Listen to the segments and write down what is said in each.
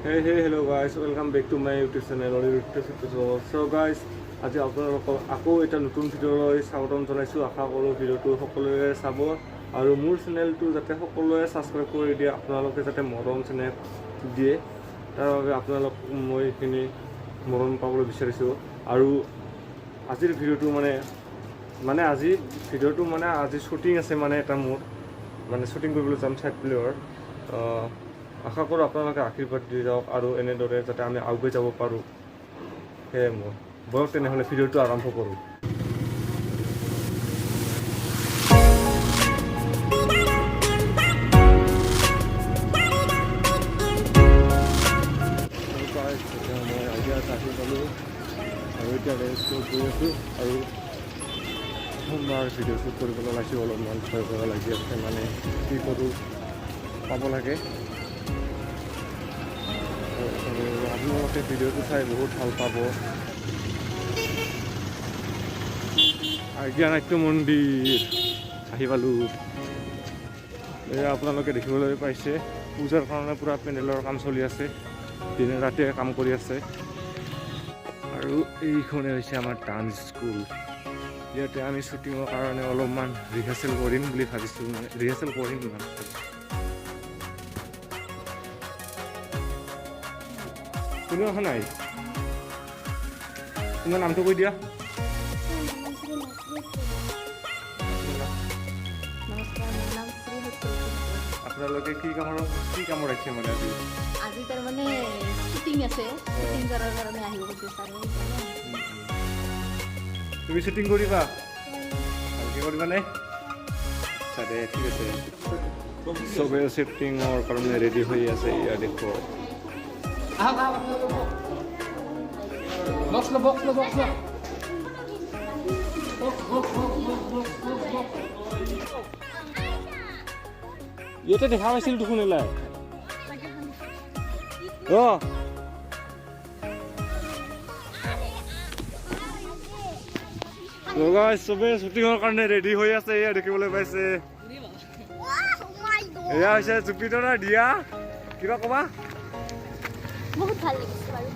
Hey hello guys, welcome back to my YouTube channel So guys, আজি আপোনালোকক আকৌ এটা নতুন ভিডিঅ'লৈ স্বাগতম জনাইছোঁ। আশা কৰোঁ ভিডিঅ'টো সকলোৱে চাব আৰু মোৰ চেনেলটো যাতে সকলোৱে ছাবস্ক্ৰাইব কৰি দিয়ে, আপোনালোকে যাতে মৰম চেনেল দিয়ে, তাৰ বাবে আপোনালোক মই এইখিনি মৰম পাবলৈ বিচাৰিছোঁ। আৰু আজিৰ ভিডিঅ'টো আজি শ্বুটিং আছে, এটা মোৰ শ্বুটিং কৰিবলৈ যাম চাইড প্লেয়াৰ। আশা কৰোঁ আপোনালোকে আশীৰ্বাদ দি যাওক আৰু এনেদৰে যাতে আমি আগুৱাই যাব পাৰোঁ। সেয়ে মই বয়স তেনেহ'লে ভিডিঅ'টো আৰম্ভ কৰোঁ। মই আইডিয়াত আহি পালোঁ আৰু এতিয়া ৰেঞ্জ গৈ আছোঁ আৰু প্ৰথমবাৰ ভিডিঅ' শ্বুট কৰিবলৈ ওলাইছোঁ। অলপমান ভয় ভয় লাগি আছে, কি কৰোঁ পাব লাগে। আপোনালোকে ভিডিঅ'টো চাই বহুত ভাল পাব। আজ্ঞা নাট্য মন্দিৰ আহি পালোঁ। এয়া আপোনালোকে দেখিবলৈ পাইছে, পূজাৰ কাৰণে পূৰা পেণ্ডেলৰ কাম চলি আছে, দিনে ৰাতিয়ে কাম কৰি আছে। আৰু এইখনে হৈছে আমাৰ ডান্স স্কুল। ইয়াতে আমি শ্বুটিঙৰ কাৰণে অলপমান ৰিহাৰ্চেল কৰিম বুলি ভাবিছোঁ, ৰিহাৰ্চেল কৰিম কোনো অহা নাই। তোমাৰ নামটো কৈ দিয়া। আপোনালোকে কি কামত আহিছে আজি? আজি তাৰমানে শ্বুটিং আছে, শ্বুটিং কৰাৰ কাৰণে আহিব বিচাৰে। তুমি শ্বুটিং কৰিবা? ভালকৈ কৰিবানে? আচ্ছা দে, ঠিক আছে। চবে শ্বুটিঙৰ কাৰণে ৰেডি হৈ আছে। ইয়াত দেখো ইয়াতে দেখা পাইছিল দেখোন এলাই। চবে শ্বুটিঙৰ কাৰণে ৰেডি হৈ আছে। এয়া দেখিবলৈ পাইছে, এয়া হৈছে জুপিটাৰ দিয়া। কিবা কবা? বহুত ভাল লাগিছে বাৰু।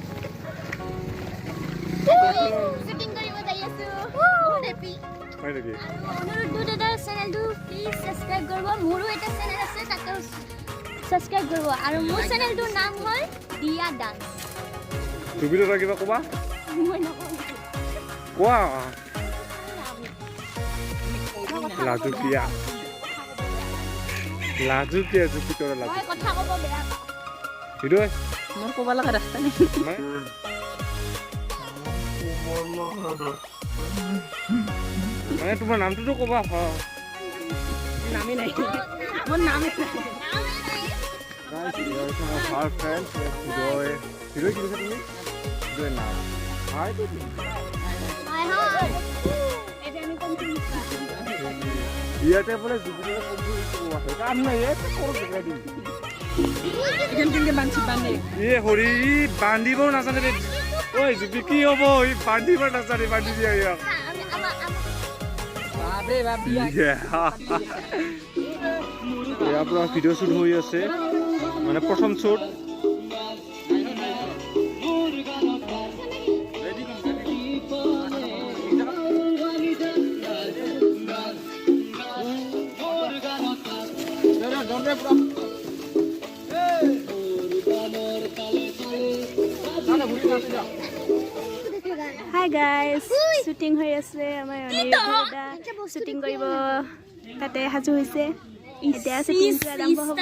শ্বুটিং কৰিব যাই আছো, বহুত হেপি। হয় নেকি? অনুৰোধ দাদাৰ চেনেলটো প্লিজ সাবস্ক্ৰাইব কৰিব। মোৰো এটা চেনেল আছে, তাতে সাবস্ক্ৰাইব কৰিব। আৰু মোৰ চেনেলটোৰ নাম হ'ল দিয়া ডান্স। জুপিটাৰ কিবা কবা? মই নকওঁ, কোৱা। লাজুকীয়া জুপিটাৰ মই কথা ক'ব বেয়া পাওঁ। ভিডিঅ' মোৰ ক'ব লগা ৰাস্তা নাই। তোমাৰ নামটোতো ক'বা। নামেই নাই, মোৰ নামেই নাই। ইয়াতে বোলে কাম নাই। হৰি বান্ধিব নাজানে। ঐ জুপি কি হ'ব? বান্ধিব নাজানে, বান্ধি দিয়া ইয়াক। ইয়াৰ পৰা ভিডিঅ' শ্বুট হৈ আছে, প্ৰথম শ্বুট। হাই গাইজ, শ্বুটিং হৈ আছে। আমাৰ দাদা শ্বুটিং কৰিব তাতে সাজু হৈছে। এতিয়া শ্বুটিংটো আৰম্ভ হ'ব।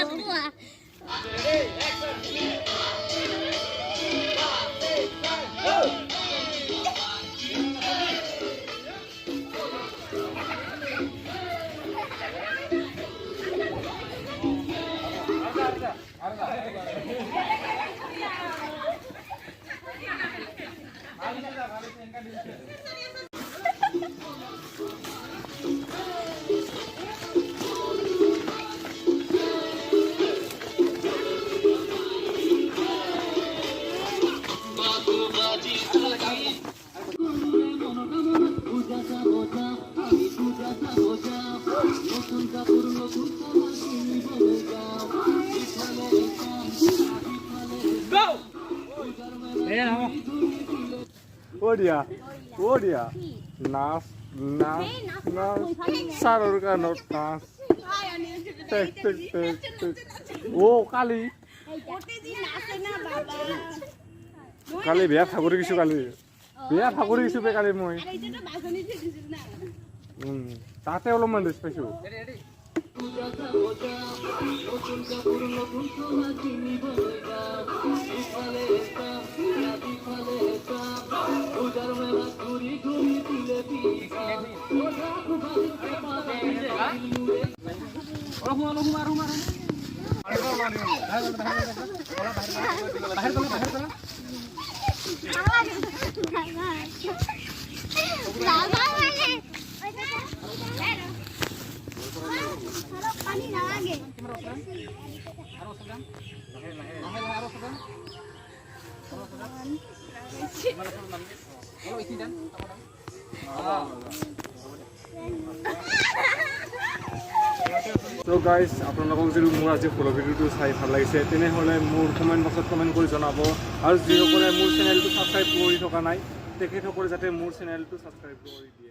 দিয়া নাচ নাচ নাচ ছাৰৰ গানত নাচ কালি কালি বেয়া ভাগৰি গৈছো কালি কালি মই তাতে অলপমান ৰেষ্ট পাইছো So guys, আপোনালোকক যদি মোৰ আজি ফলো ভিডিঅ'টো চাই ভাল লাগিছে তেনেহ'লে মোৰ কমেণ্ট বক্সত কমেণ্ট কৰি জনাব আৰু যিসকলে মোৰ চেনেলটো ছাবস্ক্ৰাইব কৰি থকা নাই তেখেতসকলে যাতে মোৰ চেনেলটো ছাবস্ক্ৰাইব কৰি দিয়ে